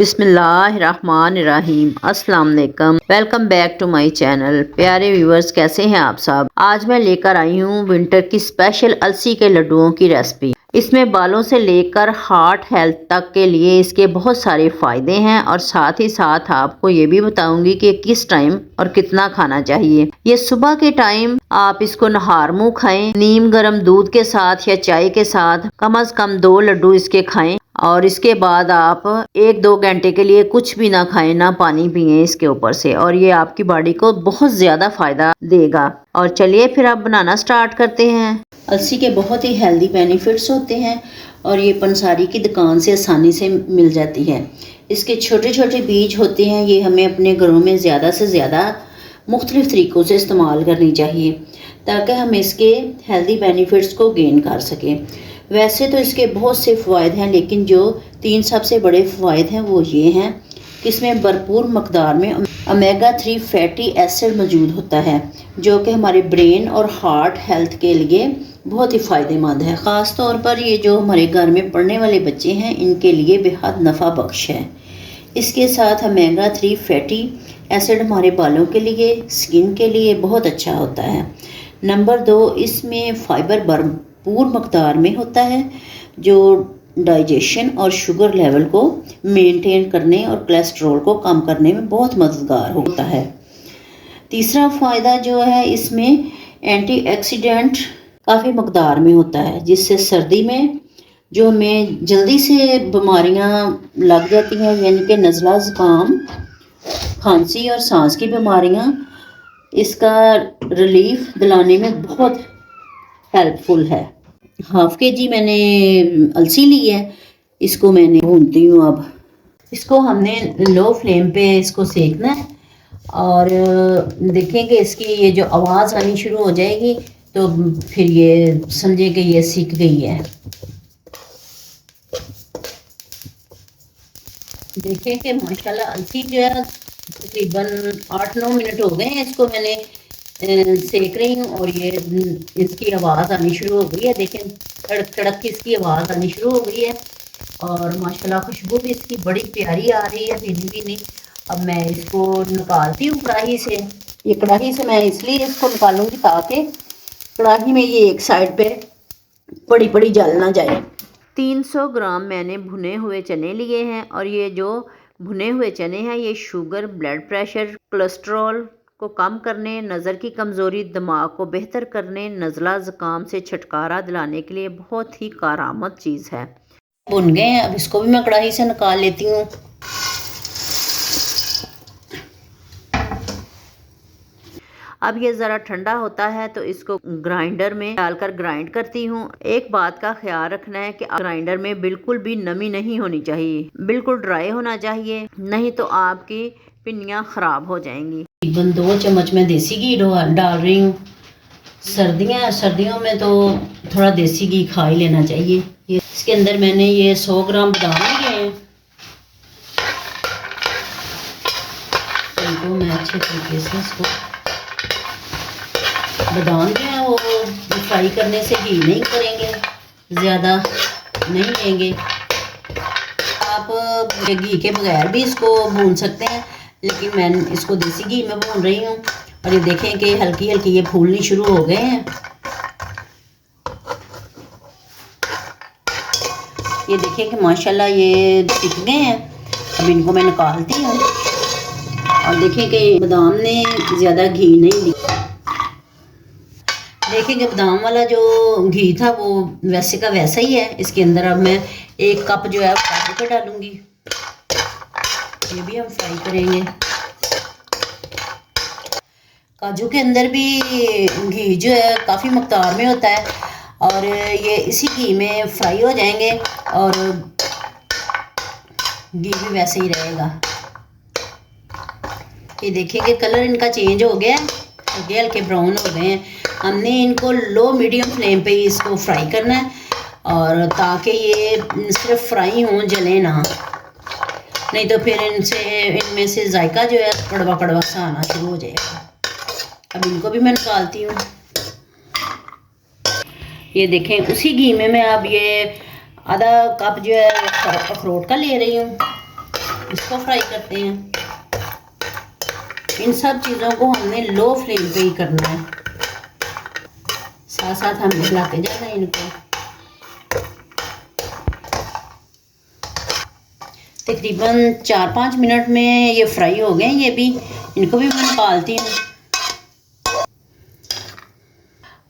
बिस्मिल्लाहिर्रहमानिर्रहीम अस्सलाम वालेकुम। Welcome back to my channel. प्यारे व्यूवर्स, कैसे हैं आप सब। आज मैं लेकर आई हूँ विंटर की स्पेशल अलसी के लड्डुओं की रेसिपी। इसमें बालों से लेकर हार्ट हेल्थ तक के लिए इसके बहुत सारे फ़ायदे हैं और साथ ही साथ आपको ये भी बताऊंगी कि किस टाइम और कितना खाना चाहिए। ये सुबह के टाइम आप इसको नहार मुँह खाएं, नीम गर्म दूध के साथ या चाय के साथ कम से कम 2 लड्डू इसके खाएं और इसके बाद आप 1-2 घंटे के लिए कुछ भी ना खाएं, ना पानी पिएं इसके ऊपर से, और ये आपकी बॉडी को बहुत ज़्यादा फ़ायदा देगा। और चलिए फिर आप बनाना स्टार्ट करते हैं। अलसी के बहुत ही हेल्दी बेनिफिट्स होते हैं और ये पंसारी की दुकान से आसानी से मिल जाती है। इसके छोटे छोटे बीज होते हैं, ये हमें अपने घरों में ज़्यादा से ज़्यादा मुख्तलिफ़ तरीक़ों से इस्तेमाल करनी चाहिए ताकि हम इसके हेल्दी बेनिफिट्स को गेन कर सकें। वैसे तो इसके बहुत से फ़वाइद हैं, लेकिन जो 3 सबसे बड़े फ़वाइद हैं वो ये हैं कि इसमें भरपूर मकदार में ओमेगा 3 फैटी एसिड मौजूद होता है जो कि हमारे ब्रेन और हार्ट हेल्थ के लिए बहुत ही फ़ायदेमंद है। ख़ास तौर पर ये जो हमारे घर में पढ़ने वाले बच्चे हैं इनके लिए बेहद नफ़ा बख्श है। इसके साथ ओमेगा 3 फैटी एसिड हमारे बालों के लिए, स्किन के लिए बहुत अच्छा होता है। नंबर 2, इसमें फ़ाइबर भरपूर मकदार में होता है जो डाइजेशन और शुगर लेवल को मेंटेन करने और कोलेस्ट्रॉल को कम करने में बहुत मददगार होता है। तीसरा फ़ायदा जो है, इसमें एंटीऑक्सीडेंट काफ़ी मकदार में होता है जिससे सर्दी में जो हमें जल्दी से बीमारियां लग जाती हैं, यानी कि नज़ला, ज़ुकाम, खांसी और सांस की बीमारियां, इसका रिलीफ दिलाने में बहुत हेल्पफुल है। हाफ के-जी मैंने अलसी ली है, इसको मैंने भूनती हूँ। अब इसको हमने लो फ्लेम पे इसको सेकना है और देखेंगे इसकी ये जो आवाज़ आनी शुरू हो जाएगी तो फिर ये समझे कि ये सीख गई है। देखें कि माशाल्लाह अलसी जो है तकरीबन 8-9 मिनट हो गए हैं इसको मैंने सेक रही हूँ और ये इसकी आवाज़ आनी शुरू हो गई है। देखें, तड़क तड़क की इसकी आवाज़ आनी शुरू हो गई है और माशाल्लाह खुशबू भी इसकी बड़ी प्यारी आ रही है, भीनी भीनी। अब मैं इसको निकालती हूँ कढ़ाई से। ये कढ़ाई से मैं इसलिए इसको निकालूंगी ताकि कढ़ाई में ये एक साइड पे बड़ी बड़ी जल ना जाए। 300 ग्राम मैंने भुने हुए चने लिए हैं और ये जो भुने हुए चने हैं ये शुगर, ब्लड प्रेशर, कोलेस्ट्रॉल को कम करने, नज़र की कमज़ोरी, दिमाग को बेहतर करने, नज़ला ज़ुकाम से छुटकारा दिलाने के लिए बहुत ही कारआमद चीज़ है। भुन गए हैं, अब इसको भी मैं कढ़ाई से निकाल लेती हूँ। अब ये ज़रा ठंडा होता है तो इसको ग्राइंडर में डालकर ग्राइंड करती हूँ। एक बात का ख्याल रखना है कि ग्राइंडर में बिल्कुल भी नमी नहीं होनी चाहिए, बिल्कुल ड्राई होना चाहिए, नहीं तो आपकी पिन्नियाँ ख़राब हो जाएंगी। तकरीबन 2 चम्मच मैं देसी घी डाल रही हूँ। सर्दियों में तो थोड़ा देसी घी खा ही लेना चाहिए। ये इसके अंदर मैंने ये 100 ग्राम बादाम लिए हैं, इनको मैं अच्छे तरीके से इसको, बादाम जो है वो फ्राई करने से घी नहीं करेंगे, ज़्यादा नहीं लेंगे। आप घी के बगैर भी इसको भून सकते हैं, लेकिन मैं इसको देसी घी में भून रही हूँ। और ये देखें कि हल्की हल्की ये फूलनी शुरू हो गए हैं। ये देखें कि माशाल्लाह ये सिक गए हैं। अब इनको मैं निकालती हूँ और देखें कि बादाम ने ज़्यादा घी नहीं लिया। देखेंगे बादाम वाला जो घी था वो वैसे का वैसा ही है। इसके अंदर अब मैं 1 कप जो है काजू का डालूंगी, ये भी हम फ्राई करेंगे। काजू के अंदर भी घी जो है काफ़ी मकदार में होता है और ये इसी घी में फ्राई हो जाएंगे और घी भी वैसे ही रहेगा। ये देखिए कलर इनका चेंज हो गया है, हल्के हल्के ब्राउन हो गए हैं। हमने इनको लो मीडियम फ्लेम पे इसको फ्राई करना है और ताकि ये सिर्फ फ्राई हों, जले ना, नहीं तो फिर इनमें से जायका जो है कड़वा कड़वा सा आना शुरू हो जाएगा। अब इनको भी मैं निकालती हूँ। ये देखें उसी घी में मैं अब ये आधा कप जो है अखरोट का ले रही हूँ। इसको फ्राई करते हैं। इन सब चीज़ों को हमने लो फ्लेम पे ही करना है, साथ साथ हमें हिलाते जाना है इनको। तकरीबन 4-5 मिनट में ये फ्राई हो गए। ये भी, इनको भी मैं निकालती हूँ।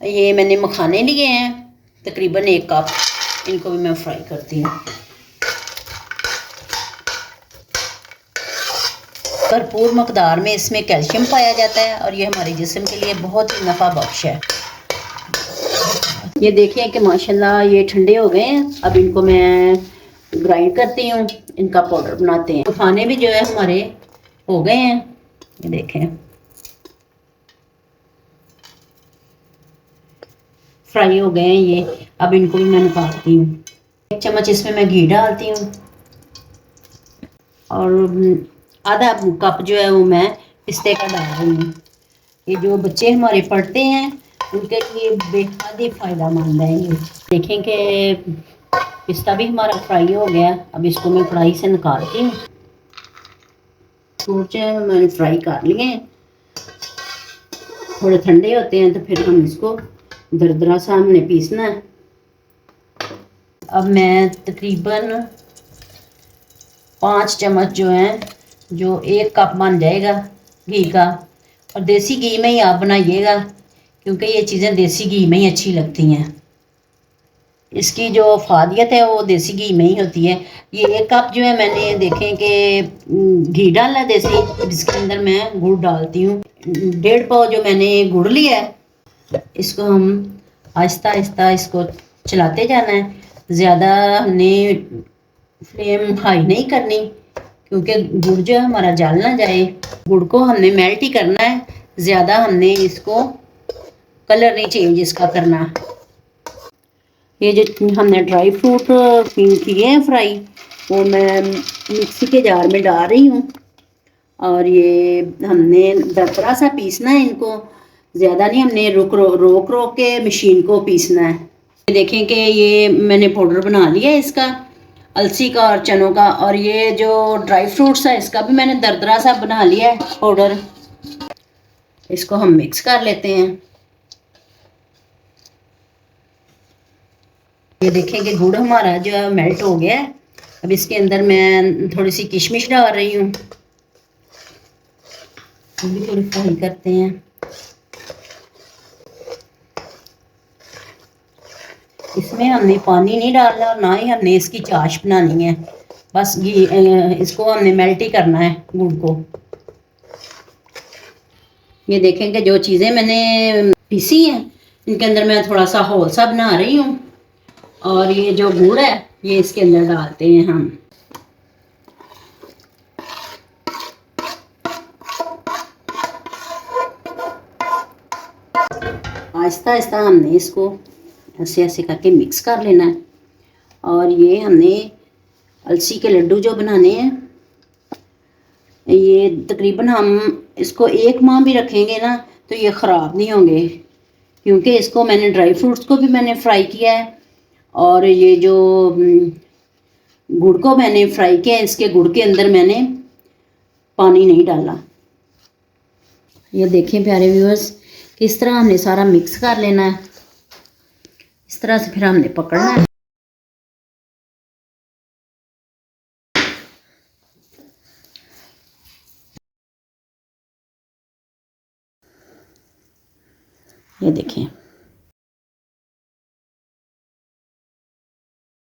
ये मैंने मखाने लिए हैं तकरीबन 1 कप, इनको भी मैं फ्राई करती हूँ। भरपूर मकदार में इसमें कैल्शियम पाया जाता है और ये हमारे जिस्म के लिए बहुत ही नफ़ा बख्श है। ये देखिए कि माशाल्लाह ये ठंडे हो गए हैं। अब इनको मैं ग्राइंड करती हूँ, इनका पाउडर बनाते हैं। खाने भी जो है हमारे हो गए हैं, ये देखें फ्राई हो गए हैं ये। अब इनको भी मैं निकालती हूँ। 1 चम्मच इसमें मैं घी डालती हूँ और आधा कप जो है वो मैं पिस्ते का डाल रही हूँ। ये जो बच्चे हमारे पढ़ते हैं उनके लिए बेहद ही फ़ायदेमंद है ये। देखें कि पिस्ता भी हमारा फ्राई हो गया। अब इसको मैं कढ़ाई से निकालती हूँ। फ्रूट जो है मैंने फ्राई कर लिए हैं, थोड़े ठंडे होते हैं तो फिर हम इसको दरदरा सा हमने पीसना है। अब मैं तकरीबन 5 चम्मच जो हैं, जो 1 कप बन जाएगा घी का, और देसी घी में ही आप बनाइएगा क्योंकि ये चीज़ें देसी घी में ही अच्छी लगती हैं। इसकी जो फ़ादियत है वो देसी घी में ही होती है। ये 1 कप जो है मैंने देखें कि घी डाला देसी, जिसके अंदर मैं गुड़ डालती हूँ। 1.5 पाव जो मैंने गुड़ लिया है, इसको हम आहिस्ता आहिस्ता इसको चलाते जाना है। ज़्यादा हमने फ्लेम हाई नहीं करनी क्योंकि गुड़ जो है हमारा जल ना जाए। गुड़ को हमने मेल्ट ही करना है, ज़्यादा हमने इसको कलर नहीं चेंज इसका करना। ये जो हमने ड्राई फ्रूट किए हैं फ्राई, वो मैं मिक्सी के जार में डाल रही हूँ और ये हमने दरदरा सा पीसना है इनको, ज़्यादा नहीं, हमने रोक के मशीन को पीसना है। देखें कि ये मैंने पाउडर बना लिया है इसका, अलसी का और चनों का, और ये जो ड्राई फ्रूट्स है इसका भी मैंने दरदरा सा बना लिया है पाउडर। इसको हम मिक्स कर लेते हैं। ये देखें कि गुड़ हमारा जो है मेल्ट हो गया है। अब इसके अंदर मैं थोड़ी सी किशमिश डाल रही हूँ, भी थोड़ी फ्राई करते हैं। इसमें हमने पानी नहीं डालना और ना ही हमने इसकी चाश बनानी है, बस घी इसको हमने मेल्ट ही करना है गुड़ को। ये देखें कि जो चीज़ें मैंने पीसी हैं इनके अंदर मैं थोड़ा सा होल सा बना रही हूँ और ये जो गुड़ है ये इसके अंदर डालते हैं हम। आहिस्ता आहिस्ता हमने इसको ऐसे ऐसे करके मिक्स कर लेना है। और ये हमने अलसी के लड्डू जो बनाने हैं, ये तकरीबन हम इसको 1 माह भी रखेंगे ना तो ये ख़राब नहीं होंगे क्योंकि इसको मैंने ड्राई फ्रूट्स को भी मैंने फ्राई किया है और ये जो गुड़ को मैंने फ्राई किया है, इसके गुड़ के अंदर मैंने पानी नहीं डाला। ये देखें प्यारे व्यूअर्स, किस तरह हमने सारा मिक्स कर लेना है। इस तरह से फिर हमने पकड़ना है। ये देखें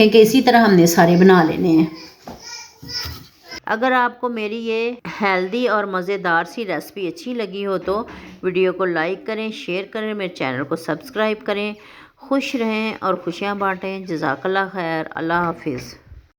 कि इसी तरह हमने सारे बना लेने हैं। अगर आपको मेरी ये हेल्दी और मज़ेदार सी रेसिपी अच्छी लगी हो तो वीडियो को लाइक करें, शेयर करें, मेरे चैनल को सब्सक्राइब करें। खुश रहें और खुशियाँ बांटें। जज़ाकल्लाह खैर। अल्लाह हाफिज़।